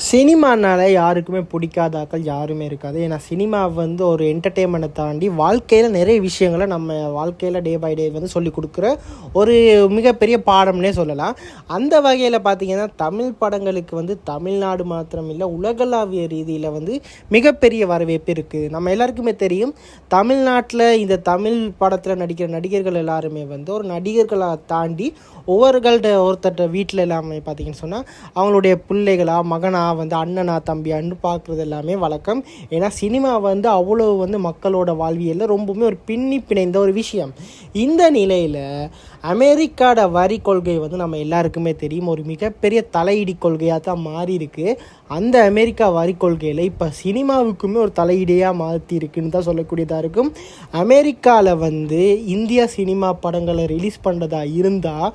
சினிமானால யாருக்குமே பிடிக்காதாக்கள் யாருமே இருக்காது. ஏன்னா சினிமா வந்து ஒரு என்டர்டெயின்மெண்ட்டை தாண்டி வாழ்க்கையில் நிறைய விஷயங்களை நம்ம வாழ்க்கையில் டே பை டே வந்து சொல்லிக் கொடுக்குற ஒரு மிகப்பெரிய பாடம்னே சொல்லலாம். அந்த வகையில் பார்த்திங்கன்னா தமிழ் படங்களுக்கு வந்து தமிழ்நாடு மாத்திரம் இல்லை, உலகளாவிய ரீதியில் வந்து மிகப்பெரிய வரவேற்பு இருக்குது. நம்ம எல்லாருக்குமே தெரியும், தமிழ்நாட்டில் இந்த தமிழ் படத்தில் நடிக்கிற நடிகர்கள் எல்லாருமே வந்து ஒரு நடிகர்களை தாண்டி ஒருத்தர்கிட்ட வீட்டில் எல்லாமே பார்த்திங்கன்னு சொன்னால் அவங்களுடைய பிள்ளைகளா மகனா வந்து அண்ணனா தம்பியான்னு பார்க்குறது எல்லாமே வழக்கம். ஏன்னா சினிமா வந்து அவ்வளோ வந்து மக்களோட வாழ்வியலில் ரொம்பவுமே ஒரு பின்னி பிணைந்த ஒரு விஷயம். இந்த நிலையில் அமெரிக்காவோட வரி கொள்கை வந்து நம்ம எல்லாருக்குமே தெரியும், ஒரு மிகப்பெரிய தலையீடு கொள்கையாக தான் மாறி இருக்கு. அந்த அமெரிக்கா வரி கொள்கையில் இப்போ சினிமாவுக்குமே ஒரு தலையீடையாக மாற்றி இருக்குன்னு தான் சொல்லக்கூடியதாக இருக்கும். அமெரிக்காவில் வந்து இந்தியா சினிமா படங்களை ரிலீஸ் பண்ணுறதா இருந்தால்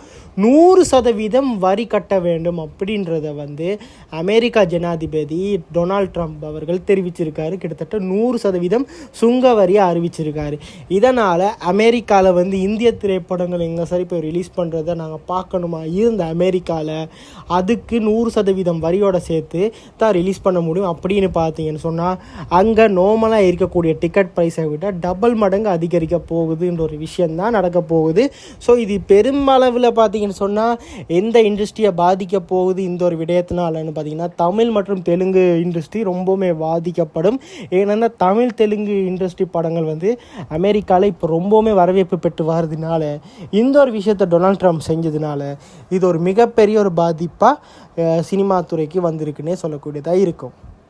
100% வரி கட்ட வேண்டும் அப்படின்றத வந்து அமெரிக்கா ஜனாதிபதி டொனால்ட் ட்ரம்ப் அவர்கள் தெரிவிச்சிருக்காரு. கிட்டத்தட்ட 100% சுங்க வரியை அறிவிச்சிருக்காரு. இதனால் அமெரிக்காவில் வந்து இந்திய திரைப்படங்கள் எங்கே சரி இப்போ ரிலீஸ் பண்ணுறதை நாங்கள் பார்க்கணுமா இருந்த அமெரிக்காவில் அதுக்கு 100% வரியோடு சேர்த்து தான் ரிலீஸ் பண்ண முடியும். அப்படின்னு பார்த்தீங்கன்னு சொன்னால் அங்கே நார்மலாக இருக்கக்கூடிய டிக்கெட் ப்ரைஸை விட டபுள் மடங்கு அதிகரிக்க போகுதுன்ற ஒரு விஷயந்தான் நடக்க போகுது. ஸோ இது பெருமளவில் பார்த்தீங்கன்னு சொன்னால் எந்த இண்டஸ்ட்ரியை பாதிக்க போகுது இந்த ஒரு விடயத்தினாலன்னு பார்த்தீங்கன்னா தமிழ் மற்றும் தெலுங்கு இண்டஸ்ட்ரி ரொம்பவுமே பாதிக்கப்படும். ஏன்னா தமிழ் தெலுங்கு இண்டஸ்ட்ரி படங்கள் வந்து அமெரிக்காவில் இப்போ ரொம்பவுமே வரவேற்பு பெற்று வர்றதுனால இந்த ஒரு விஷயத்தை டொனால்ட் ட்ரம்ப் செஞ்சதுனால இது ஒரு மிகப்பெரிய ஒரு பாதிப்பாக சினிமா துறைக்கு வந்திருக்குன்னே சொல்லக்கூடியதாக இருக்கும்.